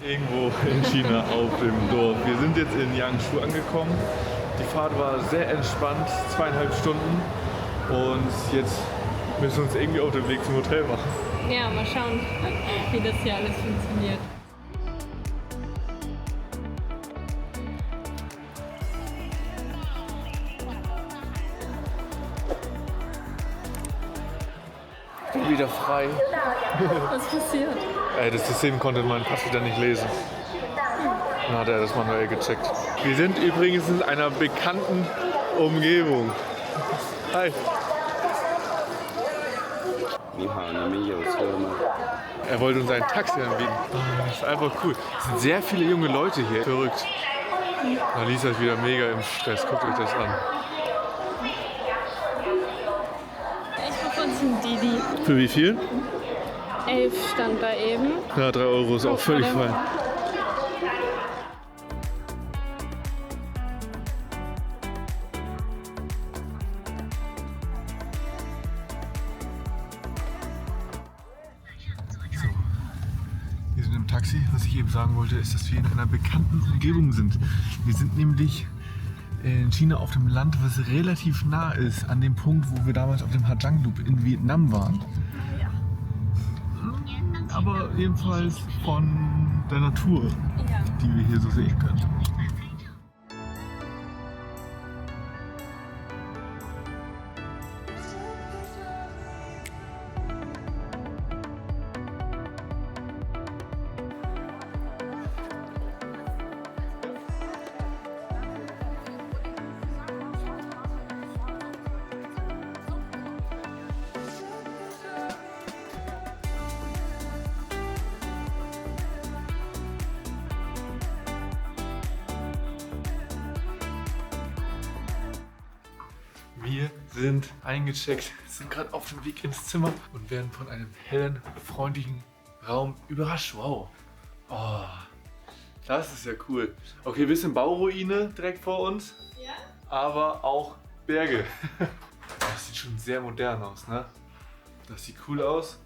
Irgendwo in China auf dem Dorf. Wir sind jetzt in Yangshu angekommen. Die Fahrt war sehr entspannt, 2,5 Stunden. Und jetzt müssen wir uns irgendwie auf den Weg zum Hotel machen. Ja, mal schauen, wie das hier alles funktioniert. Wieder frei. Was passiert? Das System konnte meinen Pass wieder nicht lesen. Dann hat er das manuell gecheckt. Wir sind übrigens in einer bekannten Umgebung. Hi. Er wollte uns ein Taxi anbieten. Das ist einfach cool. Es sind sehr viele junge Leute hier. Verrückt. Lisa ist wieder mega im Stress. Guckt euch das an. Ich rufe uns ein Didi. Für wie viel? 11 stand da eben. Ja, 3 Euro ist auch völlig fein. Wir sind im Taxi. Was ich eben sagen wollte, ist, dass wir in einer bekannten Umgebung sind. Wir sind nämlich in China auf dem Land, was relativ nah ist an dem Punkt, wo wir damals auf dem Hajang Loop in Vietnam waren. Aber jedenfalls von der Natur, die wir hier so sehen können. Wir sind eingecheckt, sind gerade auf dem Weg ins Zimmer und werden von einem hellen, freundlichen Raum überrascht. Wow. Oh, das ist ja cool. Okay, wir sind Bauruine direkt vor uns, Ja? aber auch Berge. Das sieht schon sehr modern aus, ne? Das sieht cool aus.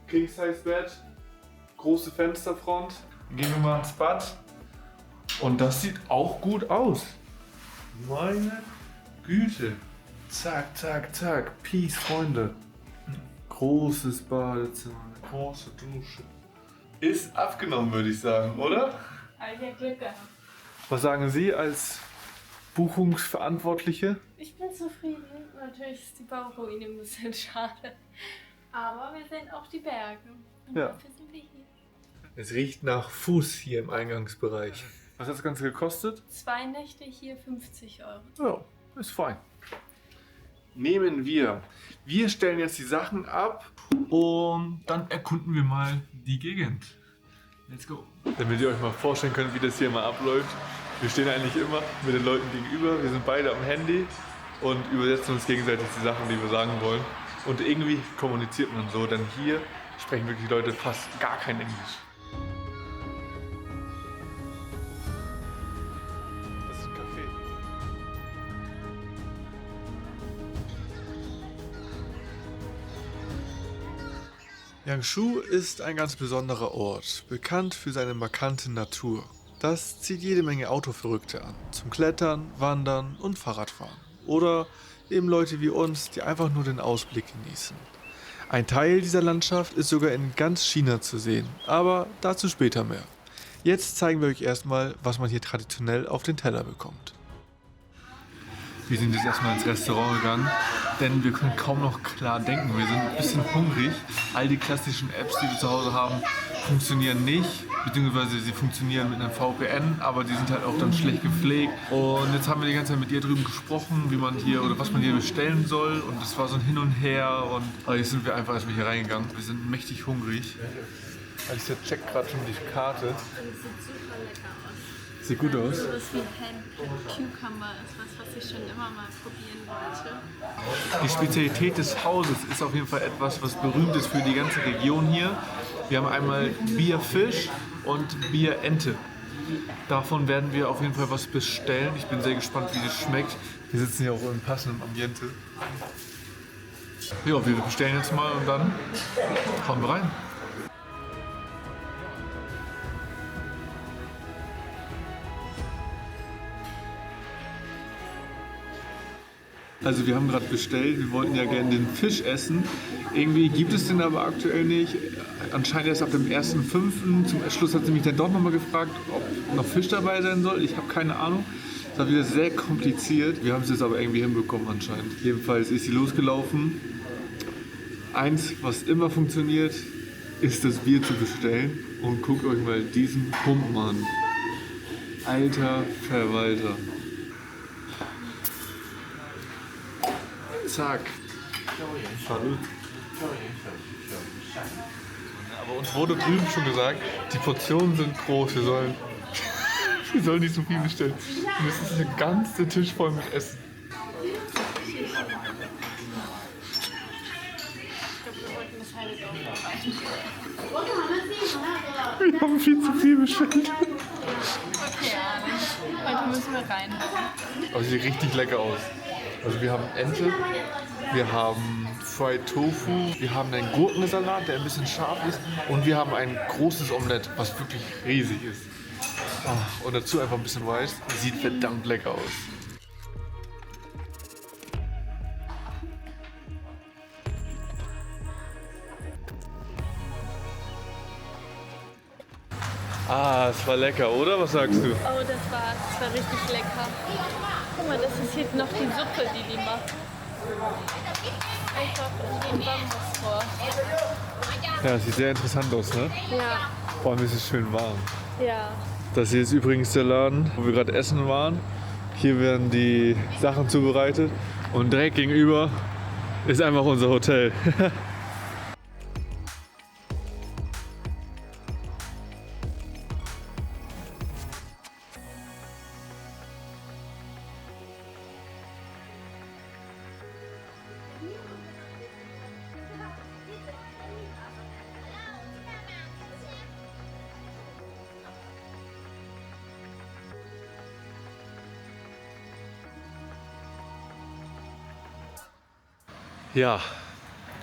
King-Size-Bett, große Fensterfront. Dann gehen wir mal ins Bad. Und das sieht auch gut aus. Meine Güte. Zack, zack, zack. Peace, Freunde. Großes Badezimmer, große Dusche. Ist abgenommen, würde ich sagen, oder? Habe ich ja Glück gehabt. Was sagen Sie als Buchungsverantwortliche? Ich bin zufrieden. Natürlich ist die Bauruine ein bisschen schade. Aber wir sehen auch die Berge. Und Ja. dafür sind wir hier. Es riecht nach Fuß hier im Eingangsbereich. Was hat das Ganze gekostet? 2 Nächte hier 50 Euro. Ja, ist fein. Nehmen wir. Wir stellen jetzt die Sachen ab und dann erkunden wir mal die Gegend. Let's go. Damit ihr euch mal vorstellen könnt, wie das hier mal abläuft. Wir stehen eigentlich immer mit den Leuten gegenüber. Wir sind beide am Handy und übersetzen uns gegenseitig die Sachen, die wir sagen wollen. Und irgendwie kommuniziert man so, denn hier sprechen wirklich die Leute fast gar kein Englisch. Das ist ein Café. Yangshu ist ein ganz besonderer Ort, bekannt für seine markante Natur. Das zieht jede Menge Autoverrückte an, zum Klettern, Wandern und Fahrradfahren. Oder eben Leute wie uns, die einfach nur den Ausblick genießen. Ein Teil dieser Landschaft ist sogar in ganz China zu sehen, aber dazu später mehr. Jetzt zeigen wir euch erstmal, was man hier traditionell auf den Teller bekommt. Wir sind jetzt erstmal ins Restaurant gegangen, denn wir können kaum noch klar denken. Wir sind ein bisschen hungrig. All die klassischen Apps, die wir zu Hause haben, funktionieren nicht, beziehungsweise sie funktionieren mit einem VPN, aber die sind halt auch dann schlecht gepflegt. Und jetzt haben wir die ganze Zeit mit ihr drüben gesprochen, wie man hier oder was man hier bestellen soll. Und das war so ein Hin und Her. Und jetzt sind wir einfach erstmal hier reingegangen. Wir sind mächtig hungrig. Alicia checkt gerade schon die Karte. Das sieht super lecker aus. Sieht gut aus. So was wie Hand Cucumber ist was ich schon immer mal probieren wollte. Die Spezialität des Hauses ist auf jeden Fall etwas, was berühmt ist für die ganze Region hier. Wir haben einmal Bierfisch und Bierente. Davon werden wir auf jeden Fall was bestellen. Ich bin sehr gespannt, wie das schmeckt. Wir sitzen hier auch im passenden Ambiente. Ja, wir bestellen jetzt mal und dann hauen wir rein. Also wir haben gerade bestellt, wir wollten ja gerne den Fisch essen. Irgendwie gibt es den aber aktuell nicht. Anscheinend erst ab dem 1.5. Zum Schluss hat sie mich dann doch nochmal gefragt, ob noch Fisch dabei sein soll. Ich habe keine Ahnung. Das war wieder sehr kompliziert. Wir haben es jetzt aber irgendwie hinbekommen anscheinend. Jedenfalls ist sie losgelaufen. Eins, was immer funktioniert, ist das Bier zu bestellen. Und guckt euch mal diesen Pumpen an. Alter Verwalter. Zack. Salut. Aber uns wurde drüben schon gesagt, die Portionen sind groß, wir sollen nicht so viel bestellen. Und es ist ein ganzer Tisch voll mit Essen. Wir haben viel zu viel bestellt. Okay, heute müssen wir rein. Aber sie sieht richtig lecker aus. Also wir haben Ente, wir haben Fried Tofu, wir haben einen Gurkensalat, der ein bisschen scharf ist und wir haben ein großes Omelett, was wirklich riesig ist. Ah, und dazu einfach ein bisschen Reis. Sieht verdammt lecker aus. Ah, es war lecker, oder? Was sagst du? Oh, das war richtig lecker. Guck mal, das ist hier noch die Suppe, die macht. Einfach in den Bambus vor. Ja, sieht sehr interessant aus, ne? Ja, Vor allem ist es schön warm. ja. Das hier ist übrigens der Laden, wo wir gerade essen waren. Hier werden die Sachen zubereitet und direkt gegenüber ist einfach unser Hotel. Ja,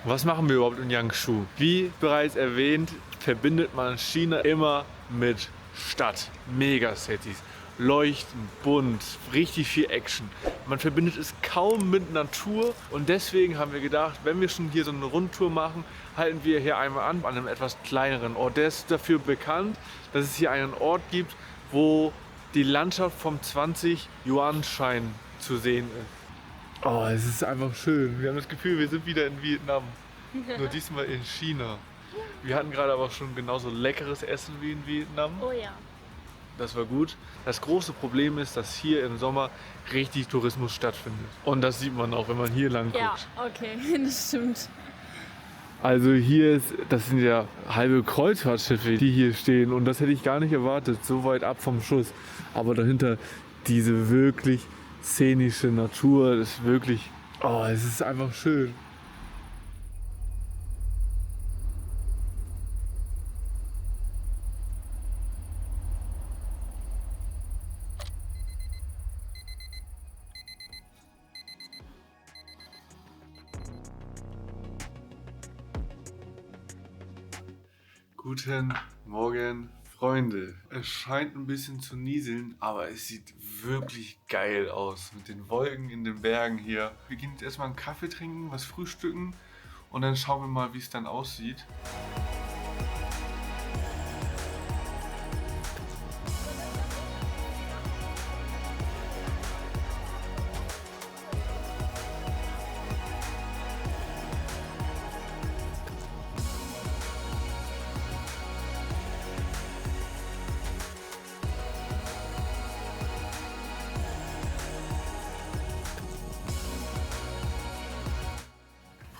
was machen wir überhaupt in Yangshu? Wie bereits erwähnt, verbindet man China immer mit Stadt, Megacities, leuchtend, bunt, richtig viel Action. Man verbindet es kaum mit Natur und deswegen haben wir gedacht, wenn wir schon hier so eine Rundtour machen, halten wir hier einmal an einem etwas kleineren Ort. Der ist dafür bekannt, dass es hier einen Ort gibt, wo die Landschaft vom 20-Yuan-Schein zu sehen ist. Oh, es ist einfach schön. Wir haben das Gefühl, wir sind wieder in Vietnam. Nur diesmal in China. Wir hatten gerade aber schon genauso leckeres Essen wie in Vietnam. Oh ja. Das war gut. Das große Problem ist, dass hier im Sommer richtig Tourismus stattfindet. Und das sieht man auch, wenn man hier lang guckt. Ja, okay, das stimmt. Also hier ist, das sind ja halbe Kreuzfahrtschiffe, die hier stehen. Und das hätte ich gar nicht erwartet, so weit ab vom Schuss. Aber dahinter diese wirklich szenische Natur, das ist wirklich, oh, es ist einfach schön. Guten Morgen, Freunde. Es scheint ein bisschen zu nieseln, aber es sieht wirklich geil aus mit den Wolken in den Bergen hier. Wir gehen jetzt erstmal einen Kaffee trinken, was frühstücken und dann schauen wir mal, wie es dann aussieht.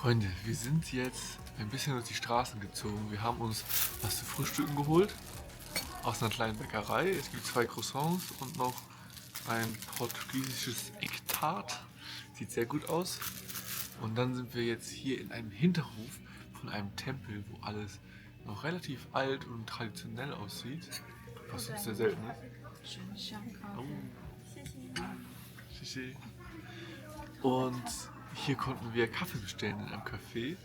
Freunde, wir sind jetzt ein bisschen durch die Straßen gezogen. Wir haben uns was zu frühstücken geholt aus einer kleinen Bäckerei. Es gibt 2 Croissants und noch ein portugiesisches Eggtart. Sieht sehr gut aus. Und dann sind wir jetzt hier in einem Hinterhof von einem Tempel, wo alles noch relativ alt und traditionell aussieht. Was uns sehr selten ist. Oh. Shishi. Und hier konnten wir Kaffee bestellen in einem Café.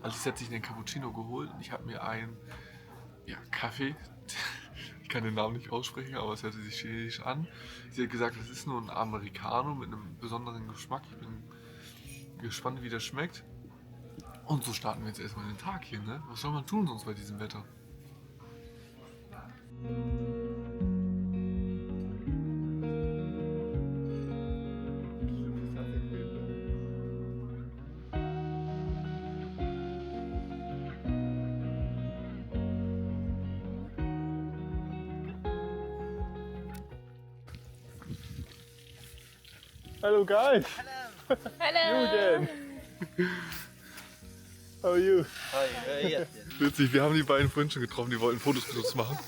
Alice hat sich einen Cappuccino geholt und ich habe mir einen Kaffee. Ich kann den Namen nicht aussprechen, aber es hörte sich chinesisch an. Sie hat gesagt, das ist nur ein Americano mit einem besonderen Geschmack. Ich bin Gespannt, wie das schmeckt. Und so starten wir jetzt erstmal den Tag hier, ne? Was soll man tun sonst bei diesem Wetter? Hello guys! Hallo! You again! How are you? Witzig, wir haben die beiden vorhin schon getroffen, die wollten Fotos mit uns machen.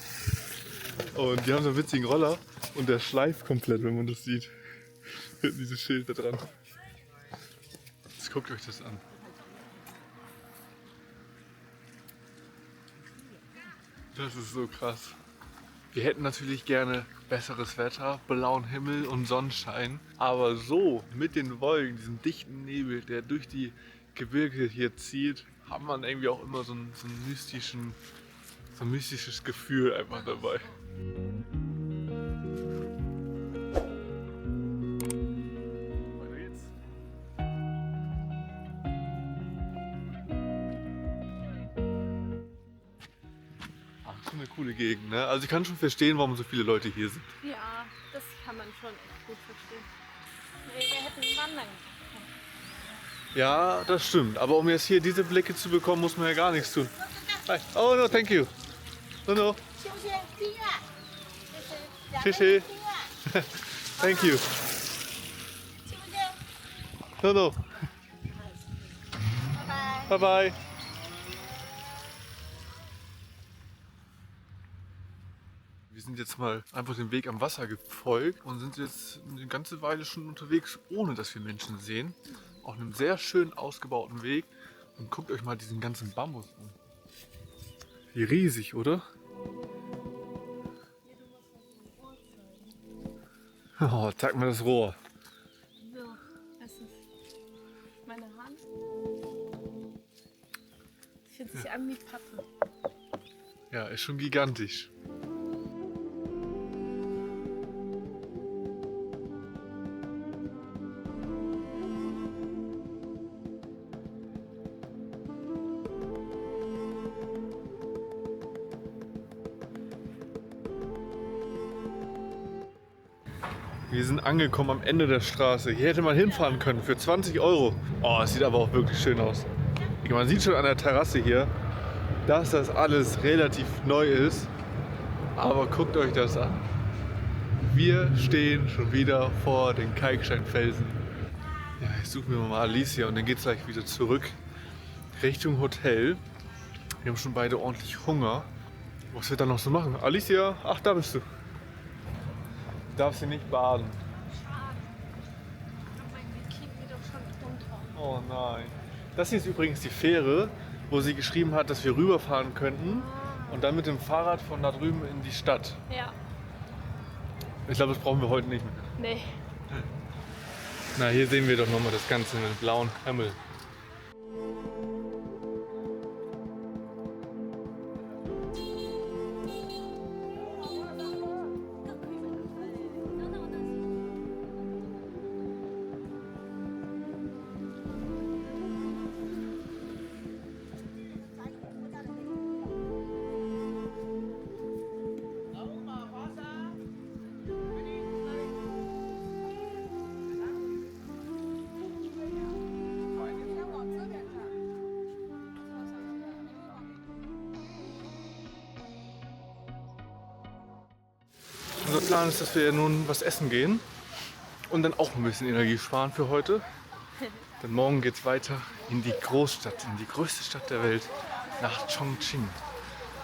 Und die haben so einen witzigen Roller und der schleift komplett, wenn man das sieht. Hinten dieses Schild da dran. Jetzt guckt euch das an. Das ist so krass. Wir hätten natürlich gerne besseres Wetter, blauen Himmel und Sonnenschein. Aber so mit den Wolken, diesem dichten Nebel, der durch die Gebirge hier zieht, hat man irgendwie auch immer so ein mystisches Gefühl einfach dabei. Weiter geht's. Ach, schon eine coole Gegend, ne? Also ich kann schon verstehen, warum so viele Leute hier sind. Ja, das kann man schon echt gut verstehen. Nee, wir hätten wandern können. Ja, das stimmt. Aber um jetzt hier diese Blicke zu bekommen, muss man ja gar nichts tun. Hi. Oh no, thank you. No, no. Tschüssi. Thank you. No, no. Bye bye. Wir sind jetzt mal einfach den Weg am Wasser gefolgt und sind jetzt eine ganze Weile schon unterwegs, ohne dass wir Menschen sehen. Auf einem sehr schön ausgebauten Weg. Und guckt euch mal diesen ganzen Bambus an. Wie riesig, oder? Oh, zeig mir das Rohr. So, das ist meine Hand. Das fühlt sich an wie Pappe. Ja, ist schon gigantisch. Wir sind angekommen am Ende der Straße. Hier hätte man hinfahren können für 20 €. Oh, es sieht aber auch wirklich schön aus. Man sieht schon an der Terrasse hier, dass das alles relativ neu ist. Aber guckt euch das an. Wir stehen schon wieder vor den Kalksteinfelsen. Ja, ich suche mir mal Alicia und dann geht es gleich wieder zurück Richtung Hotel. Wir haben schon beide ordentlich Hunger. Was wir dann noch so machen? Alicia, ach, da bist du. Du darfst hier nicht baden. Schade. Mein Bikini geht doch schon drunter. Oh nein. Das hier ist übrigens die Fähre, wo sie geschrieben hat, dass wir rüberfahren könnten und dann mit dem Fahrrad von da drüben in die Stadt. Ja. Ich glaube, das brauchen wir heute nicht mehr. Nee. Na, hier sehen wir doch nochmal das Ganze mit blauen Himmel. Unser Plan ist, dass wir nun was essen gehen und dann auch ein bisschen Energie sparen für heute. Denn morgen geht es weiter in die Großstadt, in die größte Stadt der Welt, nach Chongqing.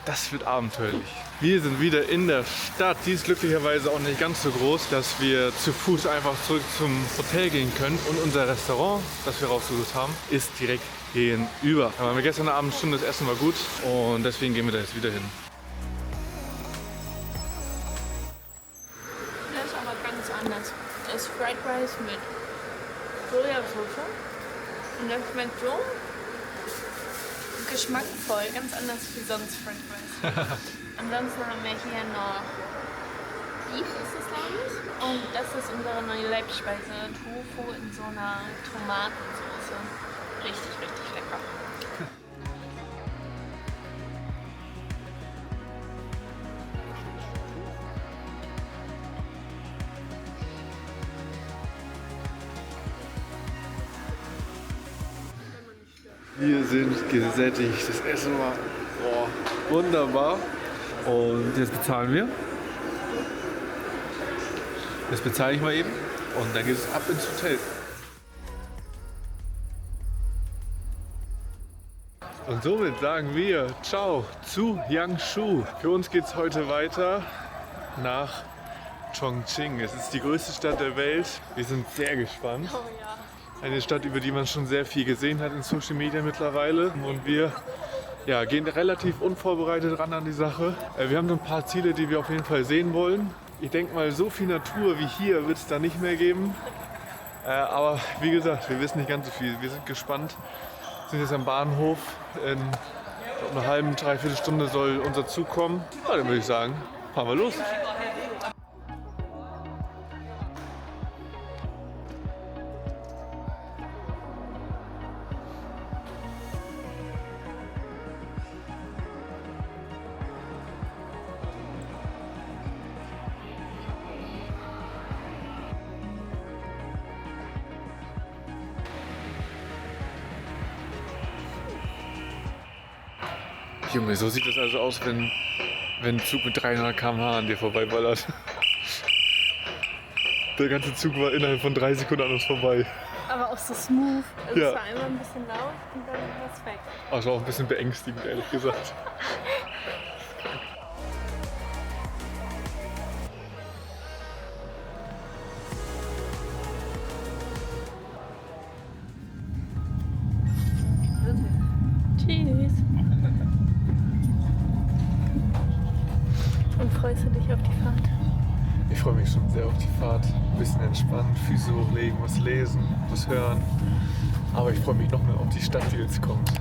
Das wird abenteuerlich. Wir sind wieder in der Stadt. Die ist glücklicherweise auch nicht ganz so groß, dass wir zu Fuß einfach zurück zum Hotel gehen können. Und unser Restaurant, das wir rausgesucht haben, ist direkt gegenüber. Da waren wir gestern Abend schon, das Essen war gut und deswegen gehen wir da jetzt wieder hin. Das ist aber ganz anders. Das ist Fried Rice mit Sojasauce. Und das schmeckt so geschmackvoll, ganz anders wie sonst Fried Rice. Ansonsten haben wir hier noch Beef, ist das glaube ich. Und das ist unsere neue Leibspeise, Tofu in so einer Tomatensauce. richtig, richtig lecker. Wir sind gesättigt. Das Essen war wunderbar. Und jetzt bezahlen wir. Das bezahle ich mal eben. Und dann geht es ab ins Hotel. Und somit sagen wir Ciao zu Yangshu. Für uns geht es heute weiter nach Chongqing. Es ist die größte Stadt der Welt. Wir sind sehr gespannt. Oh ja. Eine Stadt, über die man schon sehr viel gesehen hat in Social Media mittlerweile. Und wir gehen relativ unvorbereitet ran an die Sache. Wir haben so ein paar Ziele, die wir auf jeden Fall sehen wollen. Ich denke mal, so viel Natur wie hier wird es da nicht mehr geben. Aber wie gesagt, wir wissen nicht ganz so viel. Wir sind gespannt. Wir sind jetzt am Bahnhof. In einer halben, dreiviertel Stunde soll unser Zug kommen. Ja, dann würde ich sagen, fahren wir los. Junge, so sieht das also aus, wenn ein Zug mit 300 km/h an dir vorbeiballert. Der ganze Zug war innerhalb von 3 Sekunden an uns vorbei. Aber auch so smooth. Also Ja. es war einmal ein bisschen laut und dann war es weg. Also auch ein bisschen beängstigend, ehrlich gesagt. Tschüss. Und freust du dich auf die Fahrt? Ich freue mich schon sehr auf die Fahrt. Ein bisschen entspannen, Füße hochlegen, was lesen, was hören. Aber ich freue mich noch mehr auf die Stadt, die jetzt kommt.